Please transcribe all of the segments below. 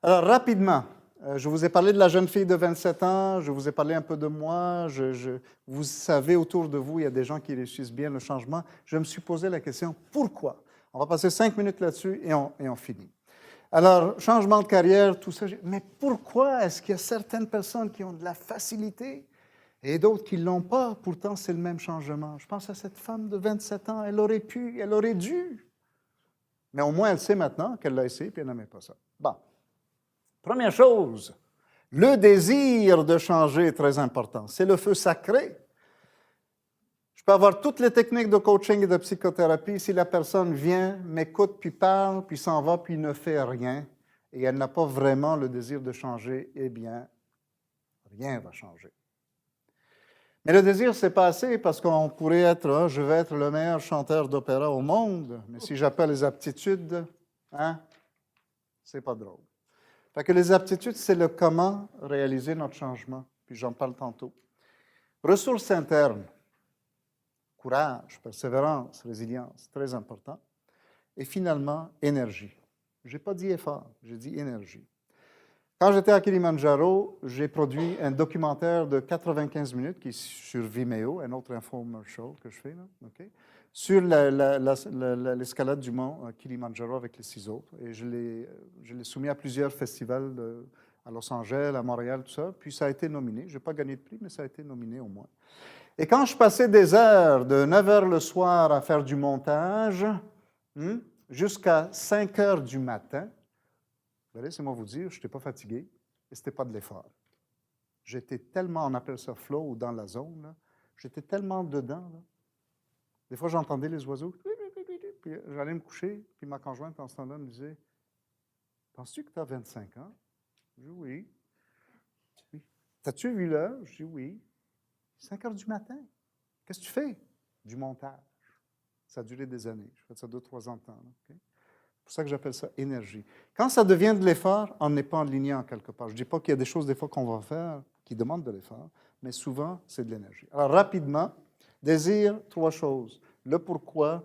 Alors, rapidement, je vous ai parlé de la jeune fille de 27 ans, je vous ai parlé un peu de moi, vous savez, autour de vous, il y a des gens qui réussissent bien le changement. Je me suis posé la question, pourquoi? On va passer 5 minutes là-dessus et on finit. Alors, changement de carrière, tout ça, mais pourquoi est-ce qu'il y a certaines personnes qui ont de la facilité et d'autres qui ne l'ont pas? Pourtant, c'est le même changement. Je pense à cette femme de 27 ans, elle aurait pu, elle aurait dû. Mais au moins, elle sait maintenant qu'elle l'a essayé et elle n'aimait pas ça. Bon. Première chose, le désir de changer est très important. C'est le feu sacré. Je peux avoir toutes les techniques de coaching et de psychothérapie. Si la personne vient, m'écoute, puis parle, puis s'en va, puis ne fait rien, et elle n'a pas vraiment le désir de changer, eh bien, rien ne va changer. Mais le désir, c'est pas assez parce qu'on pourrait être, je vais être le meilleur chanteur d'opéra au monde, mais si j'appelle les aptitudes, c'est pas drôle. Fait que les aptitudes, c'est le comment réaliser notre changement, puis j'en parle tantôt. Ressources internes, courage, persévérance, résilience, très important. Et finalement, énergie. Je n'ai pas dit effort, j'ai dit énergie. Quand j'étais à Kilimandjaro, j'ai produit un documentaire de 95 minutes qui est sur Vimeo, un autre infomercial que je fais, là, okay, sur l'escalade du mont Kilimandjaro avec les 6 autres. Et je l'ai soumis à plusieurs festivals à Los Angeles, à Montréal, tout ça. Puis ça a été nominé. Je n'ai pas gagné de prix, mais ça a été nominé au moins. Et quand je passais des heures, de 9 h le soir à faire du montage, jusqu'à 5 h du matin, vous allez, laissez-moi vous dire, je n'étais pas fatigué et ce n'était pas de l'effort. J'étais tellement, on appelle ça flow ou dans la zone, j'étais tellement dedans. Là. Des fois, j'entendais les oiseaux, puis j'allais me coucher, puis ma conjointe, en ce temps-là, me disait, « Penses-tu que tu as 25 ans? » Je dis, « Oui. » Oui. « T'as-tu vu l'heure? » Je dis, « Oui. » 5 h du matin. Qu'est-ce que tu fais? Du montage. Ça a duré des années. Je fais ça 2-3 ans de temps. Okay? C'est pour ça que j'appelle ça énergie. Quand ça devient de l'effort, on n'est pas aligné en quelque part. Je ne dis pas qu'il y a des choses des fois qu'on va faire qui demandent de l'effort, mais souvent, c'est de l'énergie. Alors, rapidement, désir, 3 choses. Le pourquoi,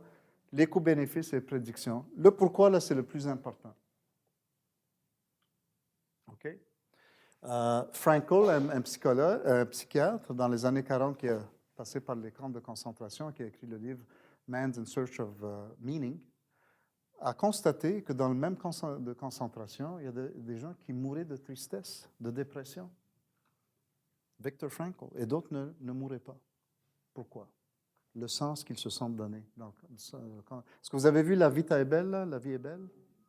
les coûts-bénéfices et les prédictions. Le pourquoi, là, c'est le plus important. OK? Frankl, un psychologue, un psychiatre, dans les années 40, qui a passé par les camps de concentration, qui a écrit le livre Man's in Search of Meaning, a constaté que dans le même camp de concentration, il y a des gens qui mouraient de tristesse, de dépression. Viktor Frankl. Et d'autres ne mouraient pas. Pourquoi? Le sens qu'ils se sont donné. Est-ce que vous avez vu La vie est belle, là? La vie est belle?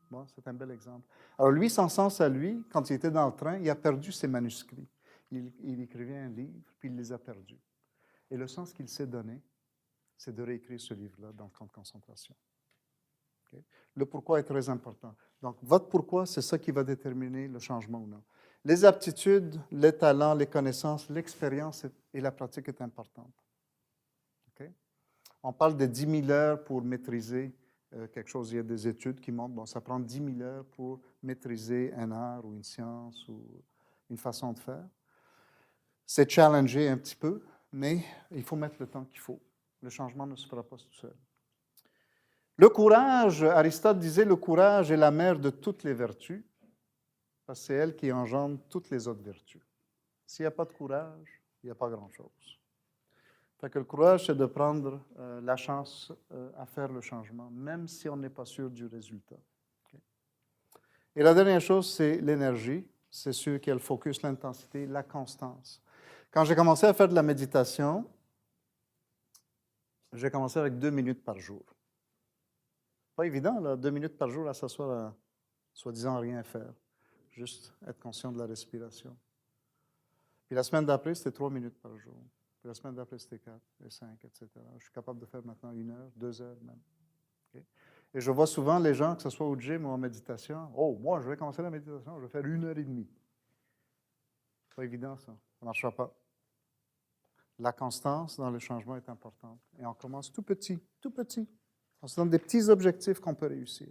Bon, c'est un bel exemple. Alors lui, son sens à lui, quand il était dans le train, il a perdu ses manuscrits. Il écrivait un livre, puis il les a perdus. Et le sens qu'il s'est donné, c'est de réécrire ce livre-là dans le camp de concentration. Okay? Le pourquoi est très important. Donc, votre pourquoi, c'est ça qui va déterminer le changement ou non. Les aptitudes, les talents, les connaissances, l'expérience et la pratique est importante. Okay? On parle de 10 000 heures pour maîtriser quelque chose. Il y a des études qui montrent, bon, ça prend 10 000 heures pour maîtriser un art ou une science ou une façon de faire. C'est challengé un petit peu, mais il faut mettre le temps qu'il faut. Le changement ne se fera pas tout seul. Le courage, Aristote disait, le courage est la mère de toutes les vertus, parce que c'est elle qui engendre toutes les autres vertus. S'il n'y a pas de courage, il n'y a pas grand-chose. Fait que le courage, c'est de prendre la chance à faire le changement, même si on n'est pas sûr du résultat. Okay? Et la dernière chose, c'est l'énergie. C'est sûr qu'il y a le focus, l'intensité, la constance. Quand j'ai commencé à faire de la méditation, j'ai commencé avec 2 minutes par jour. Pas évident, là, 2 minutes par jour à s'asseoir à, soi-disant, rien faire. Juste être conscient de la respiration. Puis la semaine d'après, c'était 3 minutes par jour. Puis la semaine d'après, c'était 4 et 5, etc. Je suis capable de faire maintenant 1 heure, 2 heures même. Okay? Et je vois souvent les gens, que ce soit au gym ou en méditation, « Oh, moi, je vais commencer la méditation, je vais faire 1 heure et demie. » C'est pas évident, ça. Ça ne marchera pas. La constance dans le changement est importante. Et on commence tout petit, tout petit. On se donne des petits objectifs qu'on peut réussir.